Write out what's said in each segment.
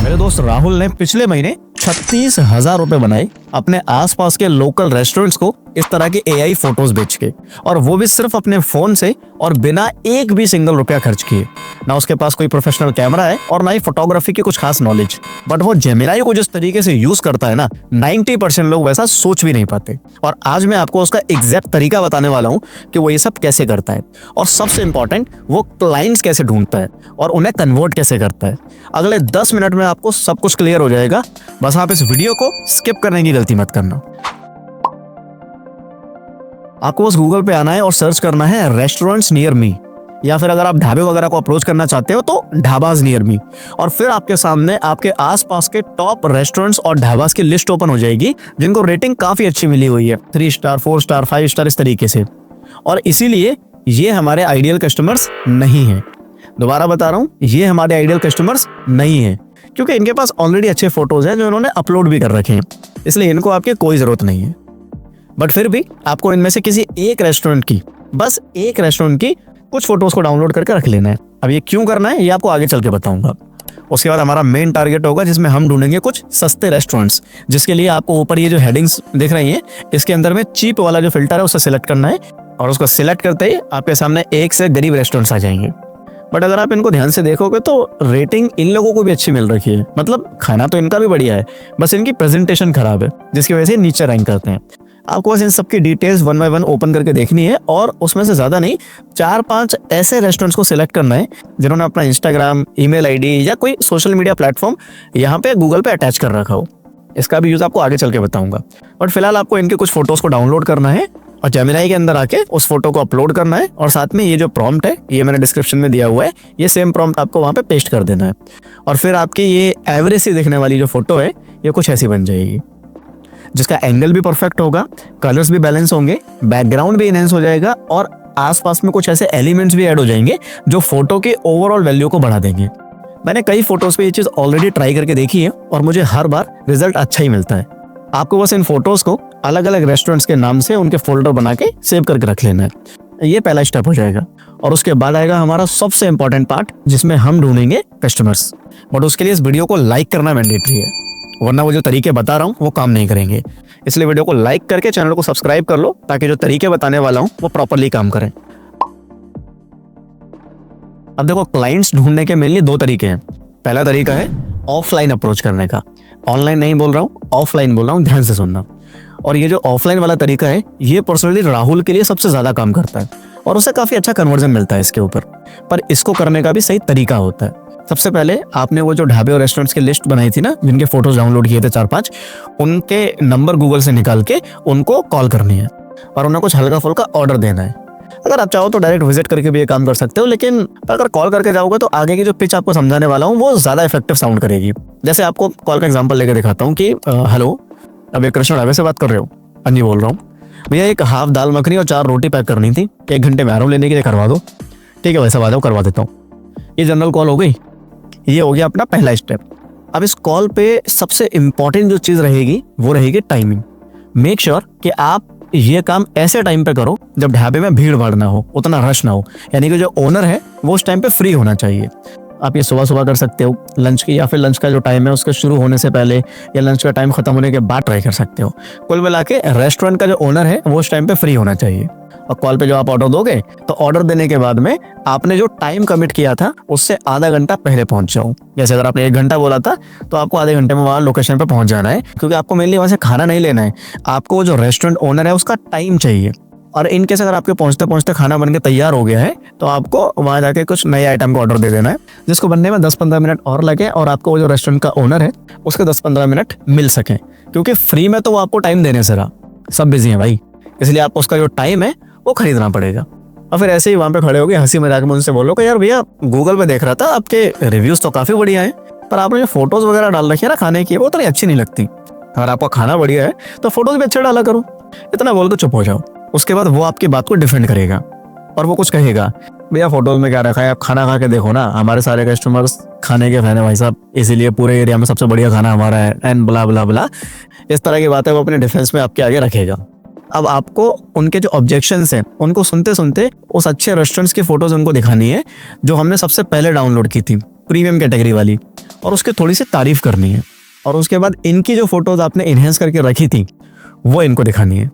मेरे दोस्त राहुल ने पिछले महीने 36,000 रुपए बनाए अपने आसपास के लोकल रेस्टोरेंट्स को इस तरह की एआई फोटोज बेच के, और वो भी सिर्फ अपने फोन से और बिना एक भी सिंगल रुपया खर्च किए। ना उसके पास कोई प्रोफेशनल कैमरा है और ना ही फोटोग्राफी की कुछ खास नॉलेज, बट वो जेमिनाई को जिस तरीके से यूज करता है ना, 90% लोग वैसा सोच भी नहीं पाते। और आज मैं आपको उसका एग्जैक्ट तरीका बताने वाला हूँ कि वो ये सब कैसे करता है, और सबसे इंपॉर्टेंट वो क्लाइंट्स कैसे ढूंढता है और उन्हें कन्वर्ट कैसे करता है। अगले 10 मिनट में आपको सब कुछ क्लियर हो जाएगा। बस आप इस वीडियो को स्किप करने की गलती मत करना। आपको बस गूगल पे आना है और सर्च करना है रेस्टोरेंट्स नियर मी, या फिर अगर आप ढाबे वगैरह को अप्रोच करना चाहते हो तो ढाबाज नियर मी, और फिर आपके सामने आपके आसपास के टॉप रेस्टोरेंट्स और ढाबाज की लिस्ट ओपन हो जाएगी जिनको रेटिंग काफी अच्छी मिली हुई है, 3 स्टार 4 स्टार 5 स्टार इस तरीके से। और इसीलिए ये हमारे आइडियल कस्टमर्स नहीं है। दोबारा बता रहा हूँ, ये हमारे आइडियल कस्टमर्स नहीं है, क्योंकि इनके पास ऑलरेडी अच्छे फोटोज हैं जो इन्होंने अपलोड भी कर रखे हैं, इसलिए इनको आपकी कोई जरूरत नहीं है। बट फिर भी आपको इनमें से किसी एक रेस्टोरेंट की, बस एक रेस्टोरेंट की कुछ फोटोज को डाउनलोड करके रख लेना है। अब ये क्यों करना है ये आपको आगे चल के बताऊंगा। उसके बाद हमारा मेन टारगेट होगा जिसमें हम ढूंढेंगे कुछ सस्ते रेस्टोरेंट्स, जिसके लिए आपको ऊपर ये जो हेडिंग्स दिख रही हैं इसके अंदर में चीप वाला जो फिल्टर है उसे सिलेक्ट करना है, और उसको सिलेक्ट करते ही आपके सामने एक से गरीब रेस्टोरेंट्स आ जाएंगे। बट अगर आप इनको ध्यान से देखोगे तो रेटिंग इन लोगों को भी अच्छी मिल रखी है, मतलब खाना तो इनका भी बढ़िया है, बस इनकी प्रेजेंटेशन खराब है जिसकी वजह से नीचे रैंक करते हैं। आपको बस इन सबकी डिटेल्स 1 बाय 1 ओपन करके देखनी है, और उसमें से ज्यादा नहीं 4-5 ऐसे रेस्टोरेंट्स को सिलेक्ट करना है जिन्होंने अपना इंस्टाग्राम, ईमेल आईडी या कोई सोशल मीडिया प्लेटफॉर्म यहाँ पे गूगल पे अटैच कर रखा हो। इसका भी यूज आपको आगे चल के बताऊंगा। बट फिलहाल आपको इनके कुछ फोटोज को डाउनलोड करना है और जेमिनाई के अंदर आके उस फोटो को अपलोड करना है, और साथ में ये जो प्रॉम्प्ट है ये मैंने डिस्क्रिप्शन में दिया हुआ है, ये सेम प्रॉम्प्ट आपको वहाँ पे पेस्ट कर देना है। और फिर आपकी ये एवरेज सी दिखने वाली जो फोटो है ये कुछ ऐसी बन जाएगी, जिसका एंगल भी परफेक्ट होगा, कलर्स भी बैलेंस होंगे, बैकग्राउंड भी इनहेंस हो जाएगा, और आसपास में कुछ ऐसे एलिमेंट्स भी ऐड हो जाएंगे जो फोटो के ओवरऑल वैल्यू को बढ़ा देंगे। मैंने कई फोटोज पे ये चीज ऑलरेडी ट्राई करके देखी है और मुझे हर बार रिजल्ट अच्छा ही मिलता है। आपको बस इन फोटोज को अलग अलग रेस्टोरेंट्स के नाम से उनके फोल्डर बना के सेव करके रख लेना है। ये पहला स्टेप हो जाएगा, और उसके बाद आएगा हमारा सबसे इंपॉर्टेंट पार्ट जिसमें हम ढूंढेंगे कस्टमर्स। बट उसके लिए इस वीडियो को लाइक करना मैंडेटरी है, वरना वो जो तरीके बता रहा हूँ वो काम नहीं करेंगे। इसलिए वीडियो को लाइक करके चैनल को सब्सक्राइब कर लो ताकि जो तरीके बताने वाला हूँ वो प्रॉपरली काम करें। अब देखो, क्लाइंट्स ढूंढने के मेनली 2 तरीके हैं। पहला तरीका है ऑफलाइन अप्रोच करने का, ऑनलाइन नहीं बोल रहा हूँ, ऑफलाइन बोल रहा हूँ, ध्यान से सुनना। और ये जो ऑफलाइन वाला तरीका है ये पर्सनली राहुल के लिए सबसे ज्यादा काम करता है, और उसे काफी अच्छा कन्वर्जन मिलता है इसके ऊपर। पर इसको करने का भी सही तरीका होता है। सबसे पहले आपने वो जो ढाबे और रेस्टोरेंट्स की लिस्ट बनाई थी ना, जिनके फोटोज डाउनलोड किए थे 4-5, उनके नंबर गूगल से निकाल के उनको कॉल करनी है और उन्हें कुछ हल्का फुल्का ऑर्डर देना है। अगर आप चाहो तो डायरेक्ट विजिट करके भी ये काम कर सकते हो, लेकिन अगर कॉल करके जाओगे तो आगे की जो पिच आपको समझाने वाला हूँ वो ज्यादा इफेक्टिव साउंड करेगी। जैसे आपको कॉल का एग्जांपल लेके दिखाता हूँ कि हेलो, अब एक कृष्ण ढाबे से बात कर रहे हो? हाँ जी बोल रहा हूँ भैया, एक हाफ दाल मखनी और 4 रोटी पैक करनी थी, 1 घंटे में आ रहा हूँ लेने के लिए, करवा दो। ठीक है वैसा बात करवा देता हूँ। ये जनरल कॉल हो गई, ये हो गया अपना पहला स्टेप। अब इस कॉल पे सबसे इंपॉर्टेंट जो चीज रहेगी वो रहेगी टाइमिंग। मेक श्योर कि आप ये काम ऐसे टाइम पे करो जब ढाबे में भीड़ भाड़ ना हो, उतना रश ना हो, यानी कि जो ओनर है वो उस टाइम पे फ्री होना चाहिए। आप ये सुबह सुबह कर सकते हो लंच की, या फिर लंच का जो टाइम है उसके शुरू होने से पहले, या लंच का टाइम खत्म होने के बाद ट्राई कर सकते हो। कुल मिला के रेस्टोरेंट का जो ओनर है वो उस टाइम पे फ्री होना चाहिए। और कॉल पे जो आप ऑर्डर दोगे तो ऑर्डर देने के बाद में आपने जो टाइम कमिट किया था उससे आधा घंटा पहले पहुंच जाओ। जैसे अगर आपने 1 घंटा बोला था तो आपको आधे घंटे में वहां लोकेशन पे पहुंच जाना है, क्योंकि आपको मेनली वहां से खाना नहीं लेना है, आपको जो रेस्टोरेंट ओनर है उसका टाइम चाहिए। और इनकेस अगर आपके पहुंचते पहुंचते खाना बन के तैयार हो गया है तो आपको वहां जाके कुछ नए आइटम का ऑर्डर दे देना है, जिसको बनने में 10-15 मिनट और लगे, और आपको वो जो रेस्टोरेंट का ओनर है उसके 10-15 मिनट मिल सके, क्योंकि फ्री में तो वो आपको टाइम देने से रहा, सब बिजी है भाई, इसलिए आपको उसका जो टाइम है वो खरीदना पड़ेगा। और फिर ऐसे ही वहां पे खड़े हो गए हंसी मजाक में उनसे बोलो कि यार भैया, गूगल पे देख रहा था आपके रिव्यूज तो काफी बढ़िया है, पर आपने जो फोटोज वगैरह डाल रखी है ना खाने की, वो तो अच्छी नहीं लगती। अगर आपका खाना बढ़िया है तो फोटोज भी अच्छे डाला करो। इतना बोल के चुप हो जाओ। उसके बाद वो आपकी बात को डिफेंड करेगा और वो कुछ कहेगा, भैया फोटोज में क्या रखा है, आप खाना खा के देखो ना, हमारे सारे कस्टमर्स खाने के फैन है भाई साहब, इसीलिए पूरे एरिया में सबसे बढ़िया खाना हमारा है, एंड ब्ला ब्ला ब्ला। इस तरह की बातें वो अपने डिफेंस में आपके आगे रखेगा। अब आपको उनके जो ऑब्जेक्शंस हैं उनको सुनते सुनते उस अच्छे रेस्टोरेंट्स की फोटोज उनको दिखानी है जो हमने सबसे पहले डाउनलोड की थी, प्रीमियम कैटेगरी वाली, और उसकी थोड़ी सी तारीफ करनी है, और उसके बाद इनकी जो फोटोज आपने इनहेंस करके रखी थी वो इनको दिखानी है।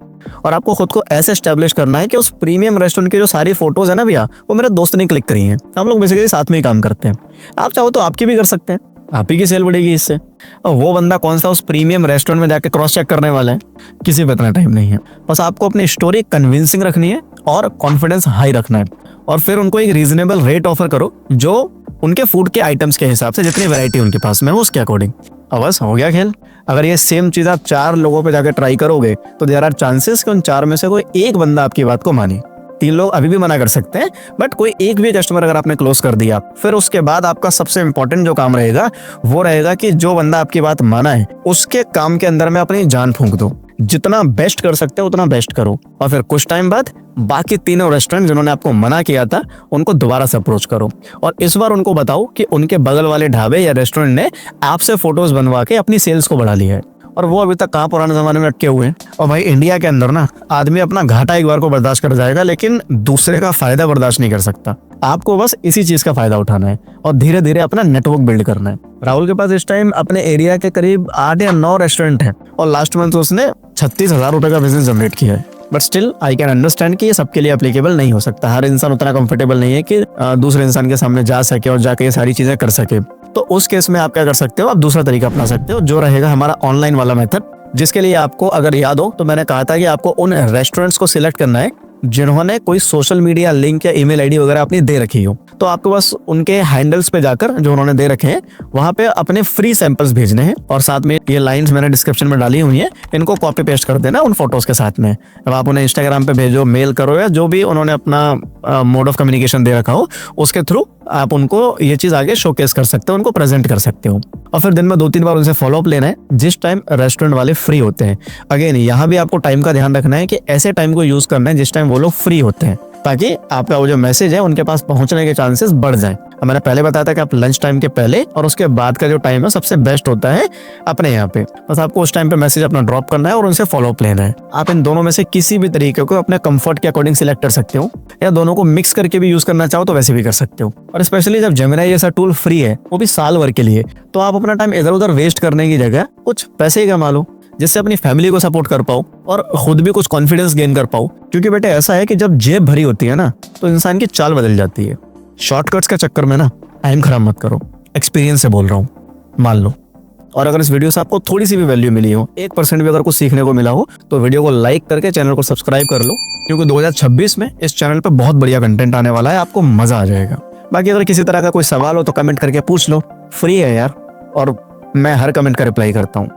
और आपको खुद को ऐसे एस्टेब्लिश करना है कि उस प्रीमियम रेस्टोरेंट की जो सारी फोटोज है ना भैया, वो मेरे दोस्त ने क्लिक करी हैं। हम लोग बेसिकली साथ में ही काम करते हैं। आप चाहो तो आपकी भी कर सकते हैं, आप ही की सेल बढ़ेगी इससे। और वो बंदा कौन सा उस प्रीमियम रेस्टोरेंट में जाके क्रॉस चेक करने वाला है, किसी पे इतना टाइम नहीं है। बस आपको अपनी स्टोरी कन्विंसिंग रखनी है और कॉन्फिडेंस हाई रखना है, और फिर उनको एक रीजनेबल रेट ऑफर करो जो उनके फूड के आइटम्स के हिसाब से, जितनी वैरायटी उनके पास में हो उसके अकॉर्डिंग। अब बस हो गया खेल। अगर ये सेम चीज आप 4 लोगों पे जाकर ट्राई करोगे तो देयर आर चांसेस कि उन 4 में से कोई एक बंदा आपकी बात को माने। 3 लोग अभी भी मना कर सकते हैं, बट कोई एक भी कस्टमर अगर आपने क्लोज कर दिया, फिर उसके बाद आपका सबसे इंपॉर्टेंट जो काम रहेगा वो रहेगा कि जो बंदा आपकी बात माना है उसके काम के अंदर में अपनी जान फूंक दो। जितना बेस्ट कर सकते हो उतना बेस्ट करो, और फिर कुछ टाइम बाद बाकी तीनों रेस्टोरेंट जिन्होंने आपको मना किया था उनको दोबारा से अप्रोच करो, और इस बार उनको बताओ कि उनके बगल वाले ढाबे या रेस्टोरेंट ने आपसे फोटोज बनवा के अपनी सेल्स को बढ़ा लिया है, और वो अभी तक कहाँ पुराने जमाने में अटके हुए हैं। और भाई इंडिया के अंदर ना आदमी अपना घाटा एक बार को बर्दाश्त कर जाएगा, लेकिन दूसरे का फायदा बर्दाश्त नहीं कर सकता। आपको बस इसी चीज का फायदा उठाना है और धीरे धीरे अपना नेटवर्क बिल्ड करना है। राहुल के पास इस टाइम अपने एरिया के करीब 8 या 9 रेस्टोरेंट हैं, और लास्ट मंथ उसने 36,000 रुपए का बिजनेस जनरेट किया है। But still I can understand कि ये सबके लिए एप्लीकेबल नहीं हो सकता। हर इंसान उतना कंफर्टेबल नहीं है कि दूसरे इंसान के सामने जा सके और जाके ये सारी चीजें कर सके। तो उस केस में आप क्या कर सकते हो, आप दूसरा तरीका अपना सकते हो, जो रहेगा हमारा ऑनलाइन वाला मेथड, जिसके लिए आपको अगर याद हो तो मैंने कहा था कि आपको उन रेस्टोरेंट्स को सिलेक्ट करना है जिन्होंने कोई सोशल मीडिया लिंक या ईमेल आईडी वगैरह अपनी दे रखी हो। तो आपको बस उनके हैंडल्स पे जाकर जो उन्होंने दे रखे हैं वहां पे अपने फ्री सैंपल्स भेजने हैं, और साथ में ये लाइंस मैंने डिस्क्रिप्शन में डाली हुई हैं, इनको कॉपी पेस्ट कर देना उन फोटोज के साथ में। अब आप उन्हें इंस्टाग्राम पे भेजो, मेल करो, या जो भी उन्होंने अपना मोड ऑफ कम्युनिकेशन दे रखा हो उसके थ्रू आप उनको ये चीज आगे शोकेस कर सकते हो, उनको प्रेजेंट कर सकते हो। और फिर दिन में 2-3 बार उनसे फॉलोअप लेना है जिस टाइम रेस्टोरेंट वाले फ्री होते हैं। अगेन यहाँ भी आपको टाइम का ध्यान रखना है कि ऐसे टाइम को यूज करना है जिस टाइम वो लोग फ्री होते हैं, ताकि आपका वो जो मैसेज है उनके पास पहुंचने के चांसेस बढ़ जाएं। मैंने पहले बताया था कि आप लंच टाइम के पहले और उसके बाद का जो टाइम है सबसे बेस्ट होता है अपने यहाँ पे। बस आपको उस टाइम पे मैसेज अपना ड्रॉप करना है और उनसे फॉलोअप लेना है। आप इन दोनों में से किसी भी तरीके को अपने कंफर्ट के अकॉर्डिंग सिलेक्ट कर सकते हो, या दोनों को मिक्स करके भी यूज करना चाहो तो वैसे भी कर सकते हो। और स्पेशली जब जेमिनी जैसा टूल फ्री है, वो भी साल भर के लिए, तो आप अपना टाइम इधर उधर वेस्ट करने की जगह कुछ पैसे ही कमा लो, जिससे अपनी फैमिली को सपोर्ट कर पाओ और खुद भी कुछ कॉन्फिडेंस गेन कर पाओ। क्योंकि बेटे ऐसा है कि जब जेब भरी होती है ना तो इंसान की चाल बदल जाती है। शॉर्टकट्स के चक्कर में ना टाइम खराब मत करो, एक्सपीरियंस से बोल रहा हूँ, मान लो। और अगर इस वीडियो से आपको थोड़ी सी भी वैल्यू मिली हो, 1% भी अगर कुछ सीखने को मिला हो, तो वीडियो को लाइक करके चैनल को सब्सक्राइब कर लो, क्योंकि 2026 में इस चैनल पर बहुत बढ़िया कंटेंट आने वाला है, आपको मजा आ जाएगा। बाकी अगर किसी तरह का कोई सवाल हो तो कमेंट करके पूछ लो, फ्री है यार, और मैं हर कमेंट का रिप्लाई करता हूँ।